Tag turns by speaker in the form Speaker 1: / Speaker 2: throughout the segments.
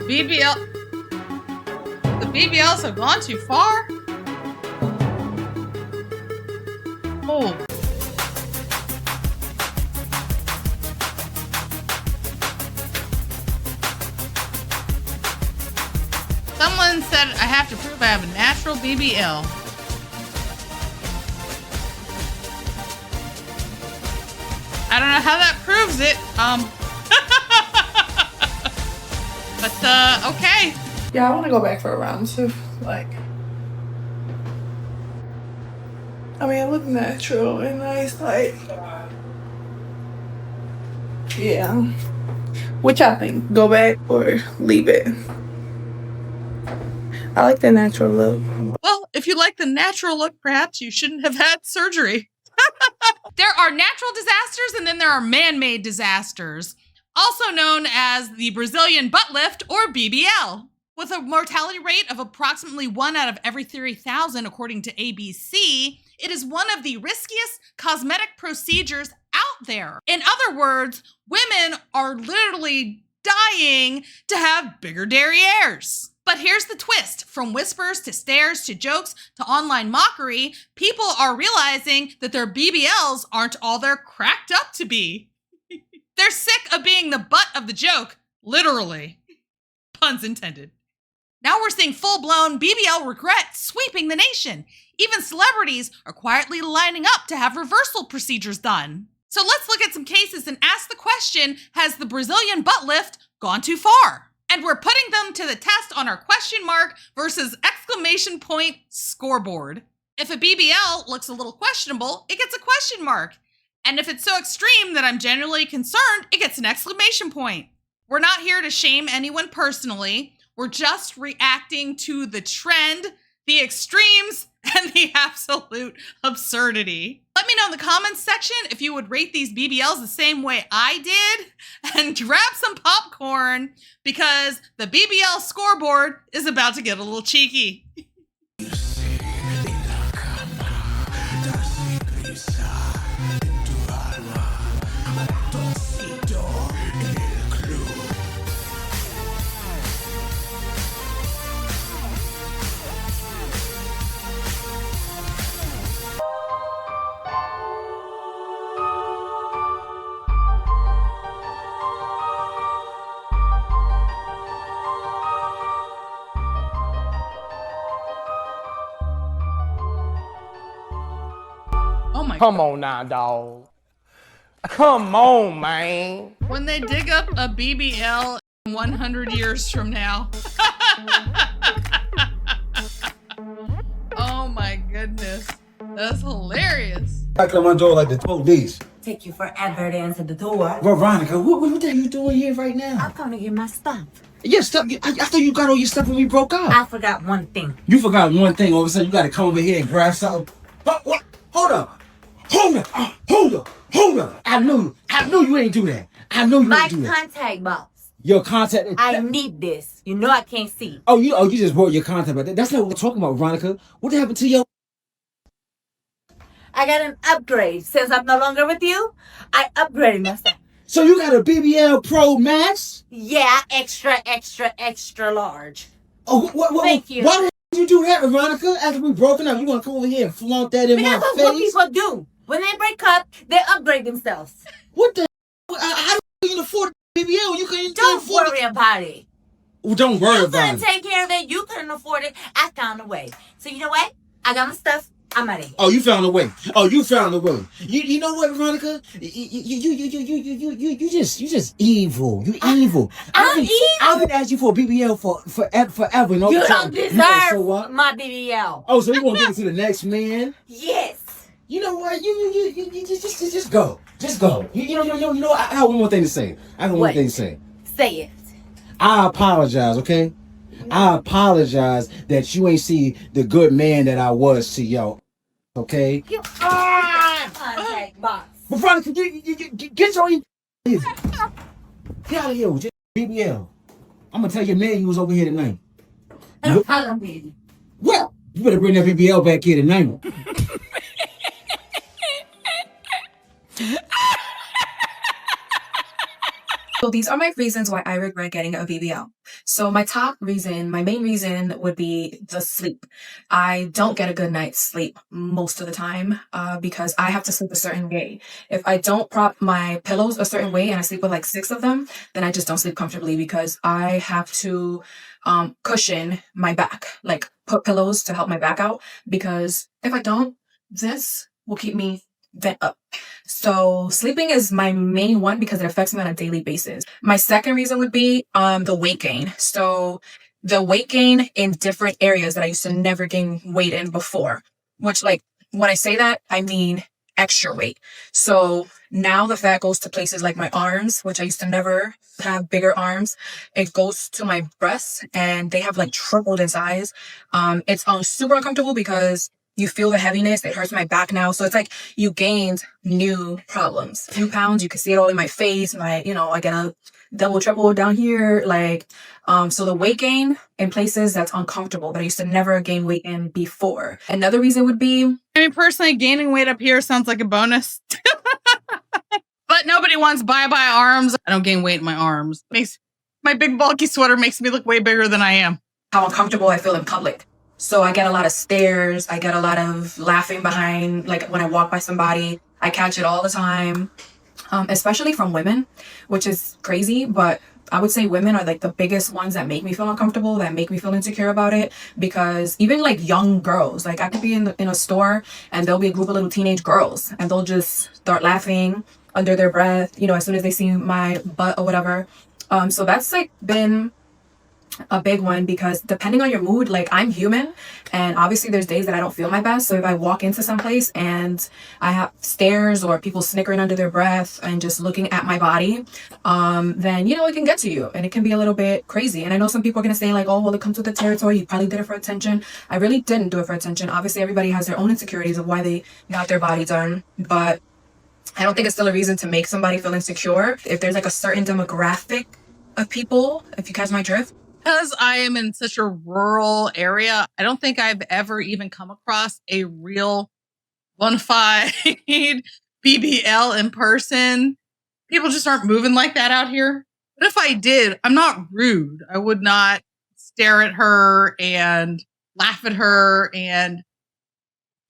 Speaker 1: BBL. The BBLs have gone too far? Oh. Someone said I have to prove I have a natural BBL. I don't know how that proves it. But okay.
Speaker 2: Yeah, I want to go back for a round too. Like, I mean, it looked natural and nice. Like, yeah. Which I think, go back or leave it. I like the natural look.
Speaker 1: Well, if you like the natural look, perhaps you shouldn't have had surgery. There are natural disasters and then there are man-made disasters, also known as the Brazilian butt lift or BBL. With a mortality rate of approximately 1 out of every 30,000 according to ABC, it is one of the riskiest cosmetic procedures out there. In other words, women are literally dying to have bigger derrieres. But here's the twist. From whispers to stares to jokes to online mockery, people are realizing that their BBLs aren't all they're cracked up to be. They're sick of being the butt of the joke, literally. Puns intended. Now we're seeing full-blown BBL regret sweeping the nation. Even celebrities are quietly lining up to have reversal procedures done. So let's look at some cases and ask the question, has the Brazilian butt lift gone too far? And we're putting them to the test on our question mark versus exclamation point scoreboard. If a BBL looks a little questionable, it gets a question mark. And if it's so extreme that I'm genuinely concerned, it gets an exclamation point. We're not here to shame anyone personally. We're just reacting to the trend, the extremes, and the absolute absurdity. Let me know in the comments section if you would rate these BBLs the same way I did, and grab some popcorn because the BBL scoreboard is about to get a little cheeky. Oh my
Speaker 3: Come on now, dog. Come on, man.
Speaker 1: When they dig up a BBL 100 years from now. Oh my goodness. That's hilarious.
Speaker 4: I come on door like the police.
Speaker 5: Take you forever to answer the door.
Speaker 4: Veronica, what are you doing here right now?
Speaker 5: I'm coming to get my stuff.
Speaker 4: Your stuff? I thought you got all your stuff when we broke up.
Speaker 5: I forgot one thing.
Speaker 4: You forgot one thing. All of a sudden, you got to come over here and grab something. What? Hold up. I knew you ain't do that. I knew you
Speaker 5: My
Speaker 4: ain't do that.
Speaker 5: contact box.
Speaker 4: Your contact.
Speaker 5: I need this. You know I can't see.
Speaker 4: Oh, you just brought your contact back. That's not what we're talking about, Veronica. What happened to your?
Speaker 5: I got an upgrade. Since I'm no longer with you, I upgraded myself.
Speaker 4: So you got a BBL Pro Max?
Speaker 5: Yeah, extra large.
Speaker 4: Oh, what?
Speaker 5: Thank you.
Speaker 4: Why did you do that, Veronica? After we broken up, you want to come over here and flaunt that in
Speaker 5: Because
Speaker 4: my
Speaker 5: that's what
Speaker 4: face?
Speaker 5: people do. When they break up, they upgrade themselves.
Speaker 4: What the? How do you afford a BBL? You can't
Speaker 5: Don't
Speaker 4: afford
Speaker 5: worry about it.
Speaker 4: Well, don't worry
Speaker 5: You
Speaker 4: about
Speaker 5: couldn't
Speaker 4: it.
Speaker 5: take care of it. You couldn't afford it. I found a way. So you know what? I got my stuff. I'm out of here.
Speaker 4: Oh, you found a way. You found a way. You know what, Veronica? You just evil. You evil.
Speaker 5: I'm evil?
Speaker 4: I've been asking you for a BBL for forever. And all
Speaker 5: You
Speaker 4: the
Speaker 5: don't
Speaker 4: time.
Speaker 5: deserve
Speaker 4: So what?
Speaker 5: my BBL.
Speaker 4: Oh, so you want to give it to the next man?
Speaker 5: Yes.
Speaker 4: You know what? You just go. Just go. You know. I have one more thing to say.
Speaker 5: Say it.
Speaker 4: I apologize, okay? I apologize that you ain't see the good man that I was to y'all, okay?
Speaker 5: You are contact box.
Speaker 4: But Veronica, get your get out of here with your BBL. I'm gonna tell your man you was over here tonight. Well, you better bring that BBL back here tonight.
Speaker 6: So these are my reasons why I regret getting a BBL. So my main reason would be the sleep. I don't get a good night's sleep most of the time because I have to sleep a certain way. If I don't prop my pillows a certain way and I sleep with like 6 of them, then I just don't sleep comfortably because I have to cushion my back, like put pillows to help my back out, because if I don't, this will keep me bent up. So sleeping is my main one because it affects me on a daily basis. My second reason would be the weight gain. So the weight gain in different areas that I used to never gain weight in before, which, like, when I say that, I mean extra weight. So now the fat goes to places like my arms, which I used to never have bigger arms. It goes to my breasts and they have like tripled in size. It's super uncomfortable because you feel the heaviness. It hurts my back now. So it's like you gained new problems, few pounds. You can see it all in my face. I get a double, triple down here. So the weight gain in places that's uncomfortable that I used to never gain weight in before. Another reason would be,
Speaker 1: I mean, personally, gaining weight up here sounds like a bonus. But nobody wants bye-bye arms. I don't gain weight in my arms. My big bulky sweater makes me look way bigger than I am.
Speaker 6: how uncomfortable I feel in public. So I get a lot of stares. I get a lot of laughing behind, like when I walk by somebody, I catch it all the time, especially from women, which is crazy. But I would say women are like the biggest ones that make me feel uncomfortable, that make me feel insecure about it. Because even like young girls, like I could be in a store and there'll be a group of little teenage girls and they'll just start laughing under their breath, as soon as they see my butt or whatever. So that's like been a big one because depending on your mood, like I'm human and obviously there's days that I don't feel my best. So if I walk into some place and I have stares or people snickering under their breath and just looking at my body, then it can get to you and it can be a little bit crazy. And I know some people are going to say like, oh, well, it comes with the territory. You probably did it for attention. I really didn't do it for attention. Obviously everybody has their own insecurities of why they got their body done, but I don't think it's still a reason to make somebody feel insecure. If there's like a certain demographic of people, if you catch my drift.
Speaker 1: Because I am in such a rural area, I don't think I've ever even come across a real bona fide BBL in person. People just aren't moving like that out here. But if I did, I'm not rude. I would not stare at her and laugh at her and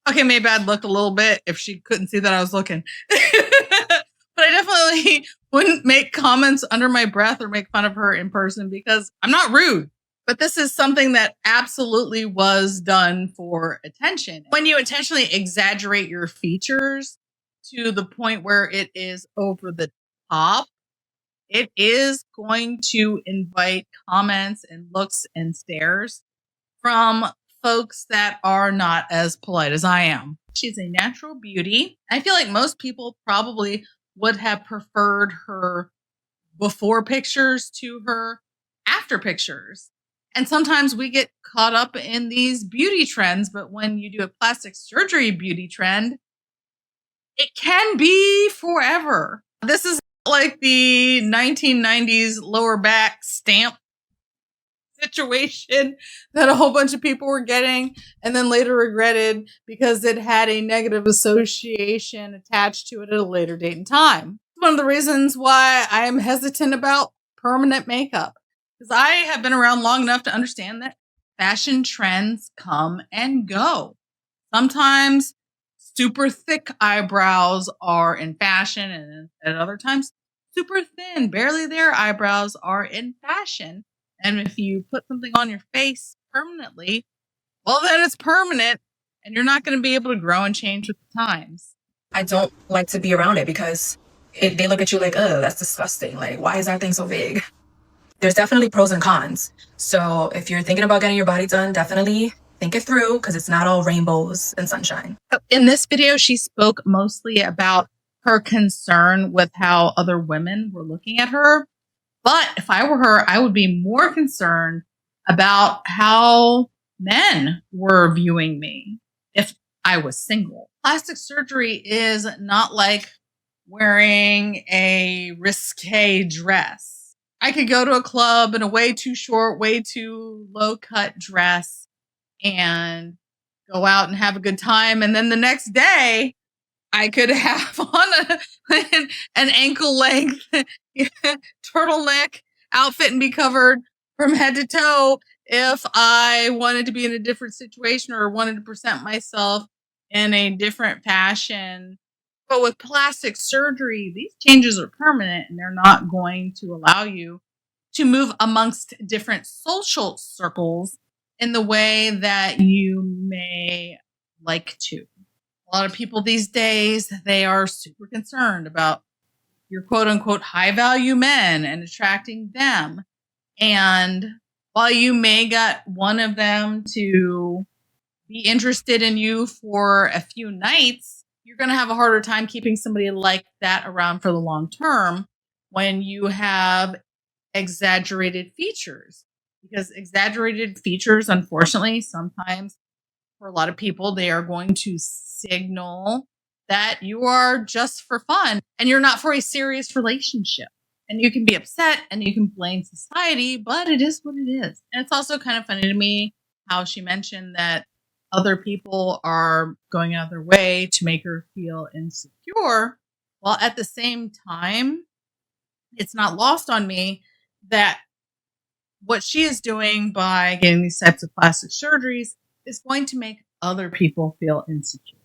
Speaker 1: okay, maybe I'd look a little bit if she couldn't see that I was looking. But I definitely wouldn't make comments under my breath or make fun of her in person because I'm not rude. But this is something that absolutely was done for attention. When you intentionally exaggerate your features to the point where it is over the top, it is going to invite comments and looks and stares from folks that are not as polite as I am. She's a natural beauty. I feel like most people probably would have preferred her before pictures to her after pictures. And sometimes we get caught up in these beauty trends, but when you do a plastic surgery beauty trend, it can be forever. This is like the 1990s lower back stamp situation that a whole bunch of people were getting and then later regretted because it had a negative association attached to it at a later date and time. One of the reasons why I am hesitant about permanent makeup because I have been around long enough to understand that fashion trends come and go. Sometimes super thick eyebrows are in fashion and at other times super thin, barely there eyebrows are in fashion. And if you put something on your face permanently, well, then it's permanent and you're not going to be able to grow and change with the times.
Speaker 6: I don't like to be around it because they look at you like, oh, that's disgusting. Like, why is that thing so big? There's definitely pros and cons. So if you're thinking about getting your body done, definitely think it through because it's not all rainbows and sunshine.
Speaker 1: In this video, she spoke mostly about her concern with how other women were looking at her. But if I were her, I would be more concerned about how men were viewing me if I was single. Plastic surgery is not like wearing a risque dress. I could go to a club in a way too short, way too low cut dress and go out and have a good time. And then the next day, I could have on an ankle length turtleneck outfit and be covered from head to toe if I wanted to be in a different situation or wanted to present myself in a different fashion. But with plastic surgery, these changes are permanent and they're not going to allow you to move amongst different social circles in the way that you may like to. A lot of people these days, they are super concerned about your quote unquote high value men and attracting them. And while you may get one of them to be interested in you for a few nights, you're going to have a harder time keeping somebody like that around for the long term when you have exaggerated features. Because exaggerated features, unfortunately, sometimes for a lot of people, they are going to signal that you are just for fun and you're not for a serious relationship. And you can be upset and you can blame society, but it is what it is. And it's also kind of funny to me how she mentioned that other people are going out of their way to make her feel insecure, while at the same time, it's not lost on me that what she is doing by getting these types of plastic surgeries is going to make other people feel insecure.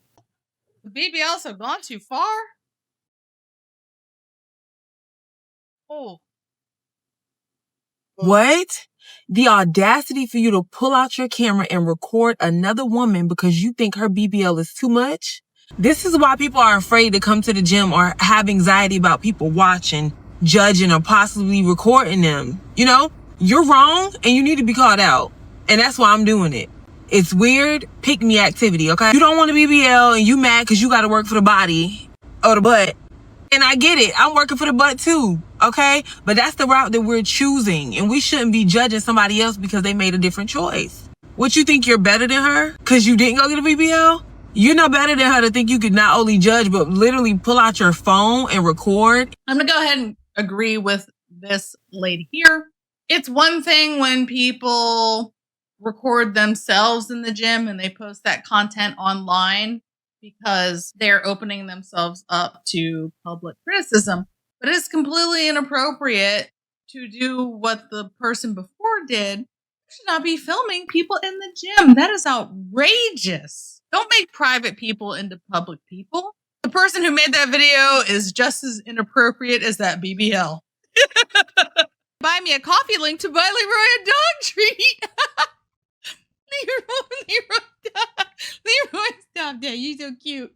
Speaker 1: The BBLs have gone too far. Oh.
Speaker 7: What? The audacity for you to pull out your camera and record another woman because you think her BBL is too much? This is why people are afraid to come to the gym or have anxiety about people watching, judging, or possibly recording them. You know, you're wrong and you need to be called out. And that's why I'm doing it. It's weird, pick me activity, okay? You don't want a BBL and you mad because you got to work for the body or the butt. And I get it. I'm working for the butt too, okay? But that's the route that we're choosing. And we shouldn't be judging somebody else because they made a different choice. What, you think you're better than her because you didn't go get a BBL? You're no better than her to think you could not only judge, but literally pull out your phone and record.
Speaker 1: I'm going to go ahead and agree with this lady here. It's one thing when people record themselves in the gym and they post that content online because they're opening themselves up to public criticism. But it's completely inappropriate to do what the person before did. You should not be filming people in the gym. That is outrageous. Don't make private people into public people. The person who made that video is just as inappropriate as that BBL. Buy me a coffee link to buy Leroy a dog treat. Leroy, stop that. You're so cute.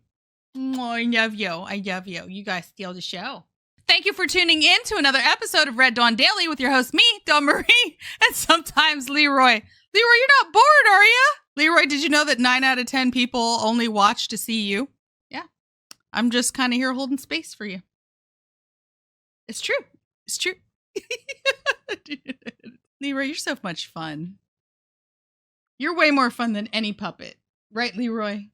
Speaker 1: Oh, I love you. I love you. You guys steal the show. Thank you for tuning in to another episode of Red Dawn Daily with your host, me, Dawn Marie, and sometimes Leroy. Leroy, you're not bored, are you? Leroy, did you know that 9 out of 10 people only watch to see you? Yeah. I'm just kind of here holding space for you. It's true. It's true. Leroy, you're so much fun. You're way more fun than any puppet. Right, Leroy?